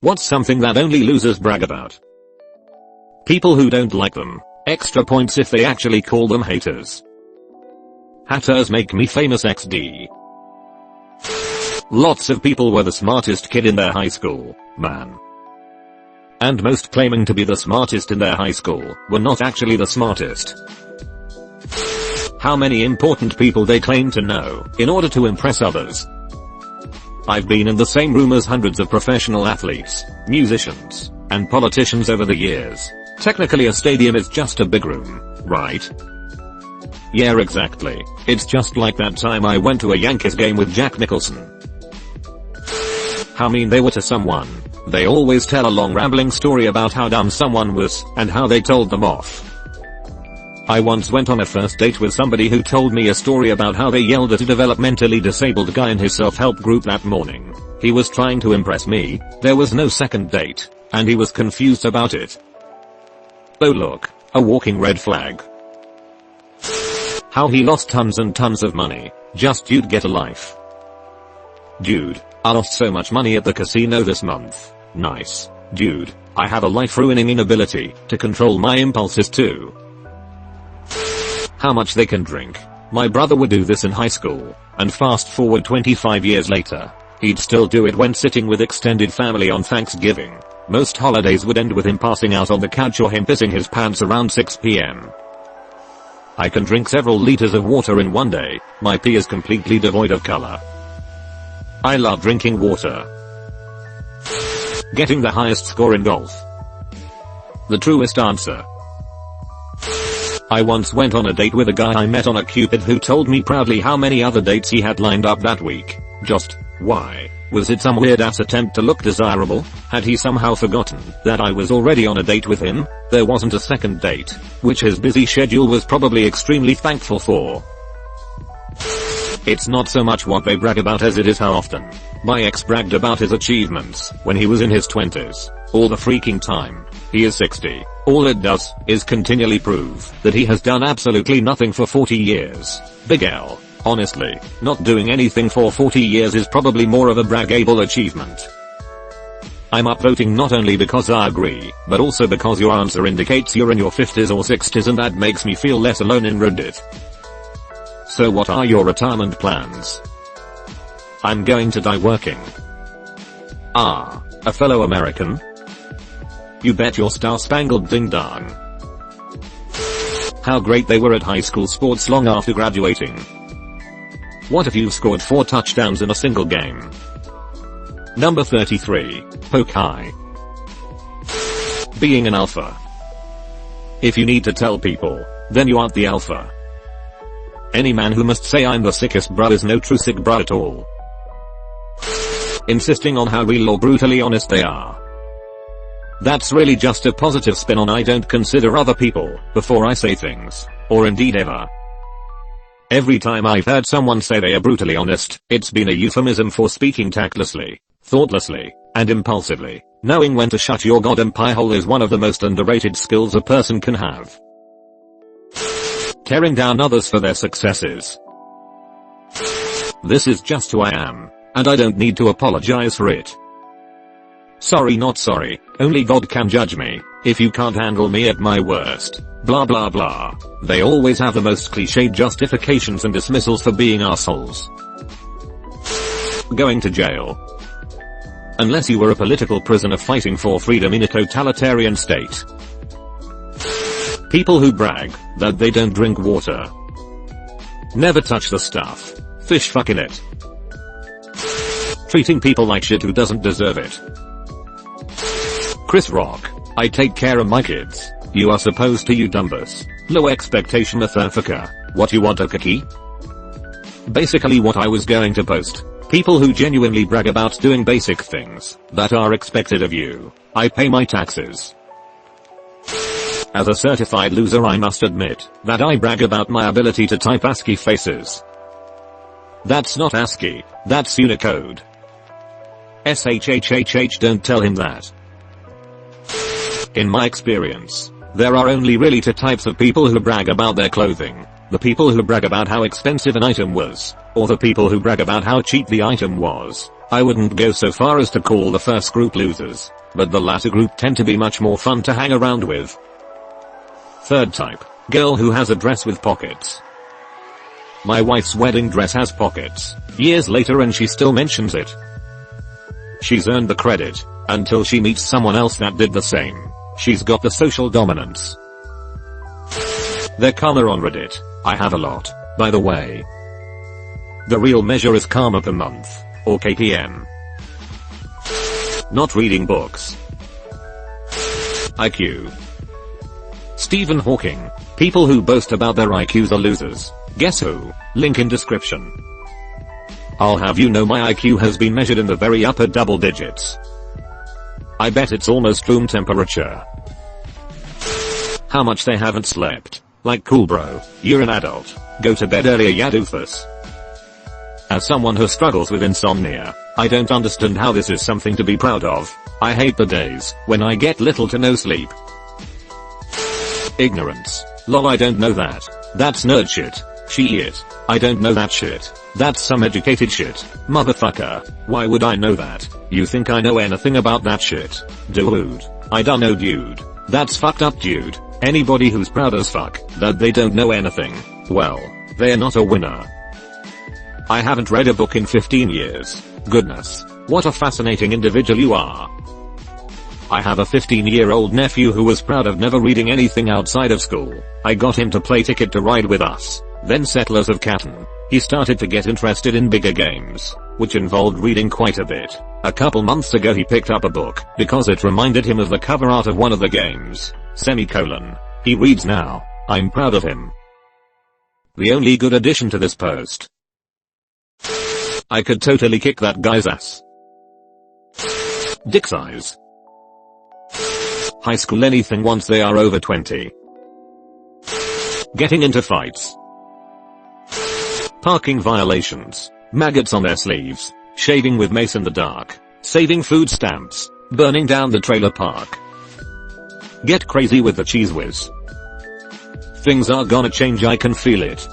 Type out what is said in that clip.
What's something that only losers brag about? People who don't like them. Extra points if they actually call them haters. Hatters make me famous XD. Lots of people were the smartest kid in their high school, man. And most claiming to be the smartest in their high school were not actually the smartest. How many important people they claim to know in order to impress others. I've been in the same room as hundreds of professional athletes, musicians, and politicians over the years. Technically a stadium is just a big room, right? Yeah, exactly. It's just like that time I went to a Yankees game with Jack Nicholson. How mean they were to someone. They always tell a long rambling story about how dumb someone was and how they told them off. I once went on a first date with somebody who told me a story about how they yelled at a developmentally disabled guy in his self-help group that morning. He was trying to impress me, there was no second date, and he was confused about it. Oh look, a walking red flag. How he lost tons and tons of money. Just you'd get a life. Dude, I lost so much money at the casino this month. Nice. Dude, I have a life-ruining inability to control my impulses too. How much they can drink. My brother would do this in high school, and fast forward 25 years later, he'd still do it when sitting with extended family on Thanksgiving. Most holidays would end with him passing out on the couch or him pissing his pants around 6 p.m. I can drink several liters of water in one day, my pee is completely devoid of color. I love drinking water. Getting the highest score in golf. The truest answer. I once went on a date with a guy I met on a Cupid who told me proudly how many other dates he had lined up that week. Just, why? Was it some weird ass attempt to look desirable? Had he somehow forgotten that I was already on a date with him? There wasn't a second date, which his busy schedule was probably extremely thankful for. It's not so much what they brag about as it is how often. My ex bragged about his achievements when he was in his 20s. All the freaking time. He is 60. All it does is continually prove that he has done absolutely nothing for 40 years. Big L. Honestly, not doing anything for 40 years is probably more of a braggable achievement. I'm upvoting not only because I agree, but also because your answer indicates you're in your 50s or 60s and that makes me feel less alone in Reddit. So what are your retirement plans? I'm going to die working. Ah, a fellow American? You bet your star-spangled ding-dong. How great they were at high school sports long after graduating. What if you've scored 4 touchdowns in a single game? Number 33, Poke Eye. Being an alpha. If you need to tell people, then you aren't the alpha. Any man who must say I'm the sickest bruh is no true sick bruh at all. Insisting on how real or brutally honest they are. That's really just a positive spin on I don't consider other people before I say things, or indeed ever. Every time I've heard someone say they are brutally honest, it's been a euphemism for speaking tactlessly, thoughtlessly, and impulsively. Knowing when to shut your goddamn pie hole is one of the most underrated skills a person can have. Tearing down others for their successes. This is just who I am, and I don't need to apologize for it. Sorry not sorry, only God can judge me, if you can't handle me at my worst. Blah blah blah. They always have the most cliched justifications and dismissals for being assholes. Going to jail. Unless you were a political prisoner fighting for freedom in a totalitarian state. People who brag that they don't drink water. Never touch the stuff. Fish fucking it. Treating people like shit who doesn't deserve it. Chris Rock. I take care of my kids. You are supposed to, you dumbus. Low expectation motherfucker. What you want, a cookie? Basically what I was going to post. People who genuinely brag about doing basic things that are expected of you. I pay my taxes. As a certified loser I must admit that I brag about my ability to type ASCII faces. That's not ASCII, that's Unicode. SHHHH, don't tell him that. In my experience, there are only really 2 types of people who brag about their clothing. The people who brag about how expensive an item was, or the people who brag about how cheap the item was. I wouldn't go so far as to call the first group losers, but the latter group tend to be much more fun to hang around with. Third type, girl who has a dress with pockets. My wife's wedding dress has pockets, years later, and she still mentions it. She's earned the credit, until she meets someone else that did the same. She's got the social dominance. Their karma on Reddit. I have a lot, by the way. The real measure is karma per month, or KPM. Not reading books. IQ. Stephen Hawking. People who boast about their IQs are losers. Guess who? Link in description. I'll have you know my IQ has been measured in the very upper double digits. I bet it's almost room temperature. How much they haven't slept. Like, cool bro, you're an adult. Go to bed earlier, ya doofus. As someone who struggles with insomnia, I don't understand how this is something to be proud of. I hate the days when I get little to no sleep. Ignorance. Lol, I don't know that. That's nerd shit. Shit. I don't know that shit. That's some educated shit. Motherfucker. Why would I know that? You think I know anything about that shit? Dude. I don't know, dude. That's fucked up, dude. Anybody who's proud as fuck that they don't know anything, well, they're not a winner. I haven't read a book in 15 years. Goodness. What a fascinating individual you are. I have a 15-year-old nephew who was proud of never reading anything outside of school. I got him to play Ticket to Ride with us, then Settlers of Catan. He started to get interested in bigger games, which involved reading quite a bit. A couple months ago he picked up a book because it reminded him of the cover art of one of the games. Semicolon. He reads now. I'm proud of him. The only good addition to this post. I could totally kick that guy's ass. Dick size. High school anything once they are over 20. Getting into fights. Parking violations. Maggots on their sleeves. Shaving with mace in the dark. Saving food stamps. Burning down the trailer park. Get crazy with the cheese whiz. Things are gonna change, I can feel it.